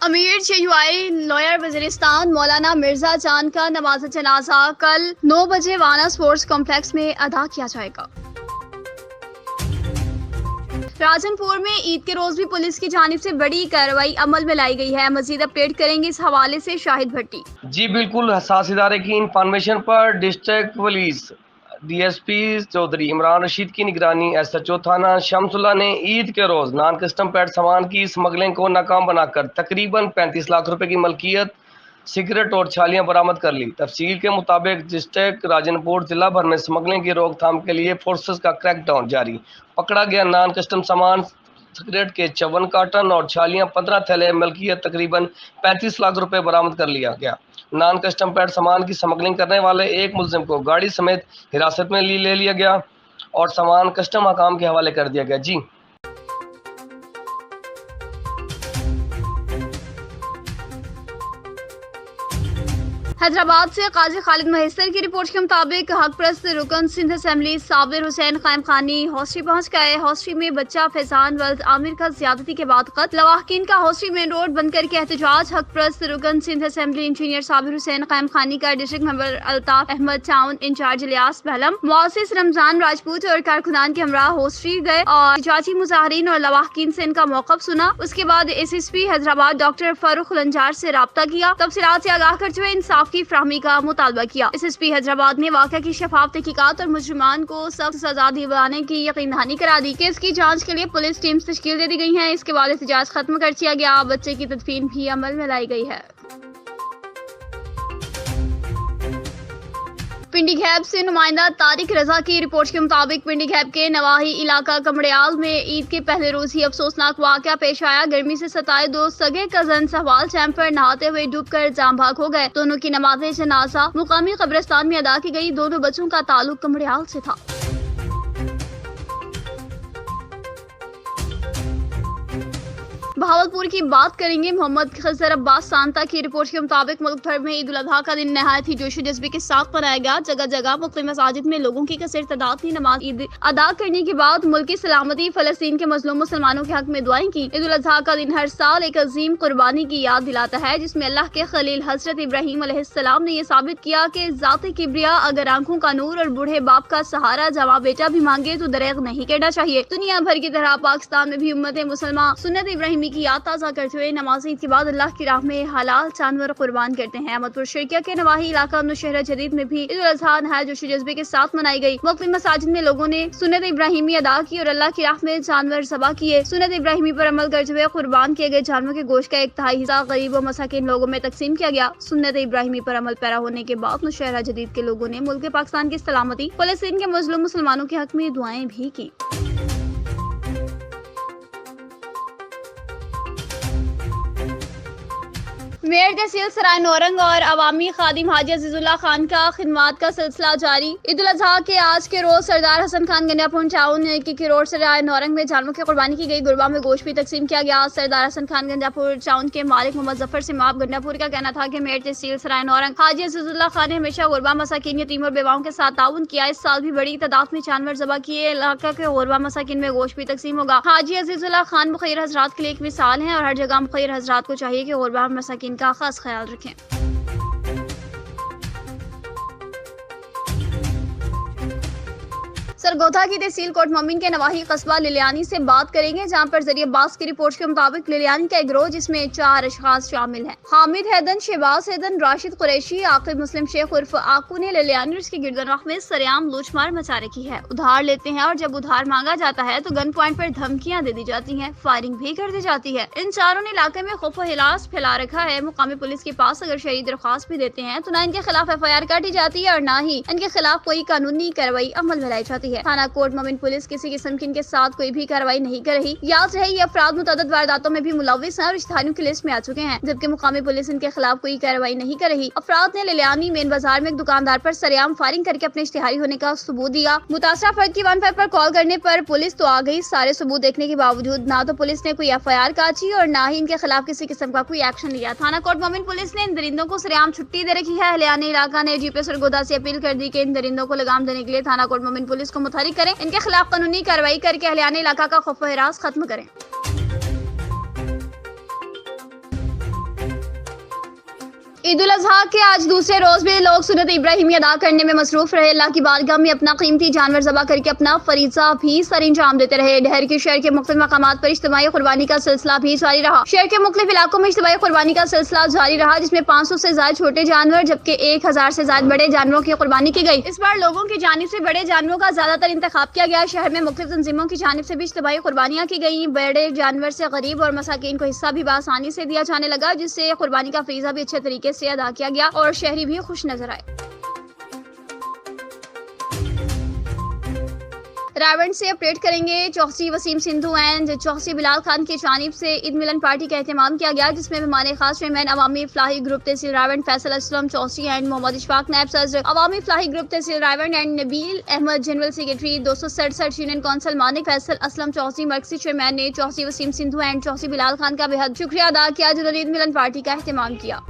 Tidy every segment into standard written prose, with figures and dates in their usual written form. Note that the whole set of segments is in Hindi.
अमीर JUI लॉयर वज़ीरिस्तान मौलाना मिर्जा जान का नमाज जनाजा कल 9 बजे वाना स्पोर्ट्स कॉम्प्लेक्स में अदा किया जाएगा। राजनपुर में ईद के रोज भी पुलिस की जानिब से बड़ी कार्रवाई अमल में लाई गई है। मजीद अपडेट करेंगे इस हवाले से शाहिद भट्टी। जी बिल्कुल, हसास इदारे की इंफॉर्मेशन पर district police DSP Chaudhry Imran Rashid की निगरानी SHO थाना शमसुल्ला ने ईद के रोज नॉन कस्टम पैड सामान की स्मगलिंग को नाकाम बनाकर तकरीबन 35 लाख रुपए की मलकियत, सिगरेट और छालियां बरामद कर ली। तफसील के मुताबिक डिस्ट्रिक्ट राजनपुर जिला भर में स्मगलिंग की रोकथाम के लिए फोर्सेस का क्रैकडाउन जारी। पकड़ा गया नॉन कस्टम सामान सिगरेट के 54 कार्टन और छालियां 15 थैले, मलकियत तकरीबन 35 लाख रुपए बरामद कर लिया गया। नॉन कस्टम पैड सामान की स्मगलिंग करने वाले एक मुलजिम को गाड़ी समेत हिरासत में ले लिया गया और सामान कस्टम हकाम के हवाले कर दिया गया। जी हैदराबाद से काजी खालिद महेश्वर की रिपोर्ट के मुताबिक हक परस्त रुकन सिंध असेंबली साबिर हुसैन कायम खानी हॉस्टरी पहुंच गए। हॉस्टरी में बच्चा फैजान वल्द आमिर का ज्यादती के बाद कत्ल, लवाहकीन का हॉस्टरी मेन रोड बंद करके एहतजाज। हक परस्त रुकन सिंध असेंबली इंजीनियर साबिर हुसैन कायम खानी का district member Altaf Ahmed town incharge Ilyas Behlam, मुअस्सिस रमजान राजपूत और कारकुनान के हमरा हॉस्टरी गए और एहतजाजी मुजाहरीन और लवाहकीन से इनका मौकफ सुना। उसके बाद SSP हैदराबाद डॉक्टर फारूक लंजार से राब्ता किया, तफसीलात से आगाह करते हुए इंसाफ की फ्राहमी का मुतालबा किया। SSP हैदराबाद ने वाक़या की शफाफ तहकीकात और मुजरिमान को सख्त सजा दिलाने की यकीन दहानी करा दी। केस की जांच के लिए पुलिस टीम तश्कील दे दी गई है। इसके बाद एहतजाज खत्म कर दिया गया। बच्चे की तदफीन भी अमल में लाई गई है। पिंडी घैब से नुमाइंदा तारिक रजा की रिपोर्ट के मुताबिक पिंडी घैब के नवाही इलाका कमड़ियाल में ईद के पहले रोज ही अफसोसनाक वाकया पेश आया। गर्मी से सताए दो सगे कजन सहवाल डैम पर नहाते हुए डूबकर जाम भाग हो गए। दोनों की नमाज जनाजा मुकामी कब्रिस्तान में अदा की गई। दोनों बच्चों का ताल्लुक कमड़ियाल से था। बहावलपुर की बात करेंगे। मोहम्मद खजर अब्बास सांता की रिपोर्ट के मुताबिक मुल्क भर में ईद उल अजहा का दिन नहायत ही जोशो जज्बे के साथ मनाया गया। जगह जगह मुख्तलिफ मसाजिद में लोगों की कसीर तादाद ने नमाज ईद अदा करने के बाद मुल्क की सलामती, फलस्तीन के मजलूम मुसलमानों के हक में दुआएं की। ईद उल अजहा का दिन हर साल एक अजीम कुर्बानी की याद दिलाता है, जिसमें अल्लाह के खलील हजरत इब्राहीम अलैहिस्सलाम ने यह साबित किया कि जाते किब्रिया अगर आंखों का नूर और बूढ़े बाप का सहारा जवा बेटा भी मांगे तो दरेग नहीं करना चाहिए। दुनिया भर की तरह पाकिस्तान में भी उम्मत मुसलमान सुन्नत इब्राहिमी की याद ताज़ा करते हुए नमाज ईद के बाद अल्लाह की राह में हलाल जानवर कुर्बान करते हैं। अहमदपुर शर्किया के नवाही इलाका नौशहरा जदीद में भी ईद उल अजहा नहायत जोश जज्बे के साथ मनाई गई। मुख्तलिफ मसाजिद में लोगों ने सुन्नत इब्राहिमी अदा की और अल्लाह की राह में जानवर ज़बह किए। सुन्नत इब्राहिमी पर अमल करते हुए कुर्बान किए गए जानवर के गोश्त का 1/3 हिस्सा गरीब और मसाकिन लोगों में तकसीम किया गया। सुन्नत इब्राहिमी पर अमल पैरा होने के बाद नौशहरा जदीद के लोगों ने मुल्क पाकिस्तान की सलामती, फलस्तीन के मजलूम मुसलमानों के हक में दुआएं भी की। मेयर तहसील सराय नौरंग और अवामी खादिम हाजी अजीजुल्लाह खान का खिदमात का सिलसिला जारी। ईद उल अजहा के आज के रोज सरदार हसन खान गंडापुर टाउन की किरोड़ सराय नौरंग में जानवरों की कुर्बानी की गई। गुरबा में गोश्त भी तकसीम किया गया। सरदार हसन खान गंडापुर टाउन के मालिक मोहम्मद जफर सिमाब गंडापुर का कहना था कि मेयर तहसील सराय नौरंग हाजी अजीजुल्लाह खान ने हमेशा गुरबा मसाकिन, यतीम और बेवाओं के साथ ताउन किया। इस साल भी बड़ी तादाद में जानवर ज़बह किए। इलाका के गुरबा मसाकिन में गोश्त भी तकसीम होगा। हाजी अजीजुल्लाह खान मुखैर हजरात के लिए एक मिसाल है और हर जगह मुखैर हजरात को चाहिए कि गुरबा मसाकिन का खास ख्याल रखें। सरगोधा की तहसील कोट मोमिन के नवाही कस्बा लिलियानी से बात करेंगे, जहां पर जरिए बास की रिपोर्ट के मुताबिक लिलियानी का एक गिरोह जिसमें 4 अशखास शामिल हैं। हामिद हैदन, शहबाज हैदन, राशिद कुरैशी, आकिब मुस्लिम शेख उर्फ आकू ने लिलियानी और इसके गिरदनवाह में सरेआम लूटमार मचा रखी है। उधार लेते हैं और जब उधार मांगा जाता है तो गन पॉइंट पर धमकियां दे दी जाती हैं, फायरिंग भी कर दी जाती है। इन चारों ने इलाके में खौफ व हिलास फैला रखा है। मुकामी पुलिस के पास अगर शहरी दरख्वास्त भी देते हैं तो न इनके खिलाफ FIR काटी जाती है और न ही इनके खिलाफ कोई कानूनी कार्रवाई अमल में लाई जाती है। थाना कोट मोमिन पुलिस किसी किस्म की इनके साथ कोई भी कार्रवाई नहीं कर रही। याद रहे ये अफराद मुतअद्दिद वारदातों में भी मुलविस हैं और इश्तिहारियों की लिस्ट में आ चुके हैं, जबकि मुकामी पुलिस इनके खिलाफ कोई कार्रवाई नहीं कर रही। अफराद ने लिलियानी मेन बाजार में एक दुकानदार पर सरेआम फायरिंग करके अपने इश्तिहारी होने का सबूत दिया। मुतासरा फर्द की 15 पर कॉल करने पर पुलिस तो आ गई। सारे सबूत देखने के बावजूद ना तो पुलिस ने कोई FIR काटी और ना ही इनके खिलाफ किसी किस्म का कोई एक्शन लिया। थाना कोट मोमिन पुलिस ने इन दरिंदों को सरेआम छुट्टी दे रखी है। लिलियानी इलाका ने GP सरगोधा से अपील कर दी कि इन दरिंदों को लगाम देने के लिए थाना कोट मोमिन पुलिस को मुतहरिक करें, इनके खिलाफ कानूनी कार्रवाई करके अहलियाने इलाका का खौफ व हिरास खत्म करें। ईद उल अजहा के आज दूसरे रोज भी लोग सुन्नत इब्राहिमी अदा करने में मसरूफ रहे। अल्लाह की बारगाह में अपना कीमती जानवर ज़बह करके अपना फरीज़ा भी सर अंजाम देते रहे। डहर के शहर के मुख्तलिफ मकामात पर इज्तिमाई कुर्बानी का सिलसिला भी जारी रहा। शहर के मुख्तलिफ इलाकों में इज्तिमाई कुर्बानी का सिलसिला जारी रहा, जिसमें 500 से ज्यादा छोटे जानवर जबकि 1000 से ज्यादा बड़े जानवरों की कुर्बानी की गई। इस बार लोगों की जानिब से बड़े जानवरों का ज्यादातर इंतखाब किया गया। शहर में मुख्तलिफ तंजीमों की जानिब से भी इज्तिमाई कुर्बानियाँ की गई। बड़े जानवर से गरीब और मसाकीन को हिस्सा भी आसानी से दिया जाने लगा, जिससे कुर्बानी का फरीज़ा भी अच्छे तरीके से अदा किया गया और शहरी भी खुश नजर आए। रायगढ़ से अपडेट करेंगे। चौसी वसीम सिंधु एंड चौसी बिलाल खान की जानिब से ईद मिलन पार्टी का एहतमाम किया गया, जिसमें मेहमान खास chairman Awami Falahi group tehsil Raigarh Faisal Aslam Chausi and Mohammad Ishfaq नायब सदर Awami Falahi group tehsil Raigarh and Nabeel Ahmed general secretary 267 union council Manik Faisal Aslam Chausi मर्कजी चेयरमैन ने चौसी वसीम सिंधु एंड चौसी बिलाल खान का बेहद शुक्रिया अदा किया, जिन्होंने ईद मिलन पार्टी का एहतमाम किया।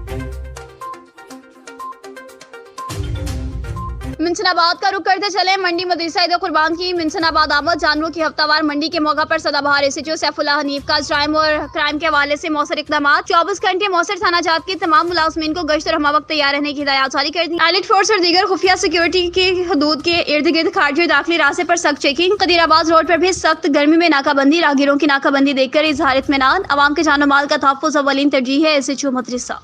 मिंसनाबाद का रुख करते चले मंडी मदरसा ईद कुर्बान की मिंसनाबाद आमद जानवरों की हफ्तावार मंडी के मौका पर सदाबहार एसएचओ सैफुल्लाह हनीफ का जराइम और क्राइम के हवाले से मौसर इकदाम 24 घंटे मौसर थाना जात के तमाम मुलाजमीन को गश्त और हमा वक्त तैयार रहने की हिदायत जारी कर दी। एलिट फोर्स और दीगर खुफिया सिक्योरिटी की हदूद के इर्द गिर्द खारजी दाखिली रास्ते पर सख्त चेकिंग। कदीराबाद रोड पर भी सख्त गर्मी में नाकाबंदी। राहगीरों की नाकाबंदी देखकर इजहार इत्मीनान। अवाम के जानो माल का तहफ्फुज़ अव्वलीन तरजीह है। एसएचओ मदरसा।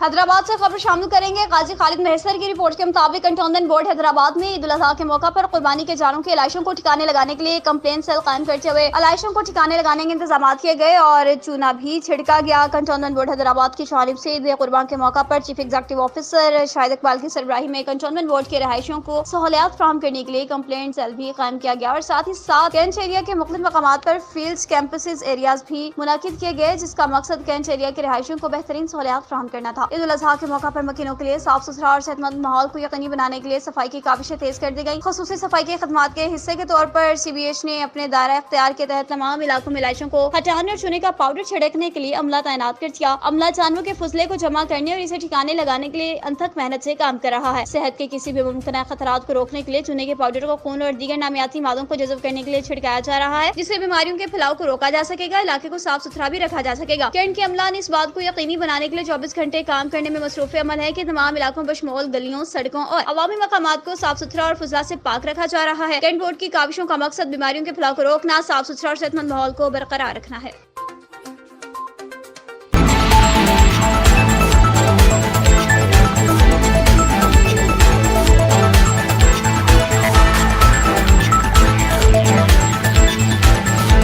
हैदराबाद से खबर शामिल करेंगे। गाजी खालिद महसर की रिपोर्ट के मुताबिक कंटोनमेंट बोर्ड हैदराबाद में ईद उल अजहा के मौका पर कुर्बानी के जानवरों के अलाइशों को ठिकाने लगाने के लिए कंप्लेन सेल कायम करते हुए अलाइशों को ठिकाने लगाने के इंतजाम किए गए और चूना भी छिड़का गया। कंटोनमेंट बोर्ड हैदराबाद की जानिब से ईद कुर्बान के मौका पर chief executive officer Shahid Iqbal की सरबराही में कंटोनमेंट बोर्ड के रहायशियों को सहूलियात फराहम करने के लिए कंप्लेन सेल भी कायम किया गया और साथ ही साथ कैंच एरिया के मुख्तलिफ मकामात पर फील्ड कैंपसेस एरियाज भी मुनाकिद किए गए, जिसका मकसद कैंच एरिया के रहायशियों को बेहतरीन सहूलियात फराहम करना था। ईद उल अजहा के मौका पर मकीनों के लिए साफ सुथरा और सेहतमंद माहौल को यकीनी बनाने के लिए सफाई की काविशें तेज कर दी गई। खुसूसी सफाई के खदमात के हिस्से के तौर पर CBH ने अपने दायरा इख्तियार के तहत तमाम इलाकों में इलाइशों को हटाने और चूने का पाउडर छिड़कने के लिए अमला तैनात कर दिया। अमला जानवरों के फुजले को जमा करने और इसे ठिकाने लगाने के लिए अनथक मेहनत से काम कर रहा है। सेहत के किसी भी मुमकिन खतरात को रोकने के लिए चूने के पाउडर को खून और दीगर नामियाती मादों को जज़ब करने के लिए छिड़काया जा रहा है, जिससे बीमारियों के फैलाव को रोका जा सकेगा, इलाके को साफ सुथरा भी रखा जा सकेगा। कैंट के अमला ने इस बात को यकीनी बनाने के लिए 24 घंटे काम करने में मसरूफ अमल है कि तमाम इलाकों बशमोल गलियों, सड़कों और अवामी मकामात को साफ सुथरा और फुजला से पाक रखा जा रहा है। कैंट बोर्ड की काविशों का मकसद बीमारियों के फैलाव को रोकना, साफ सुथरा और सेहतमंद माहौल को बरकरार रखना है।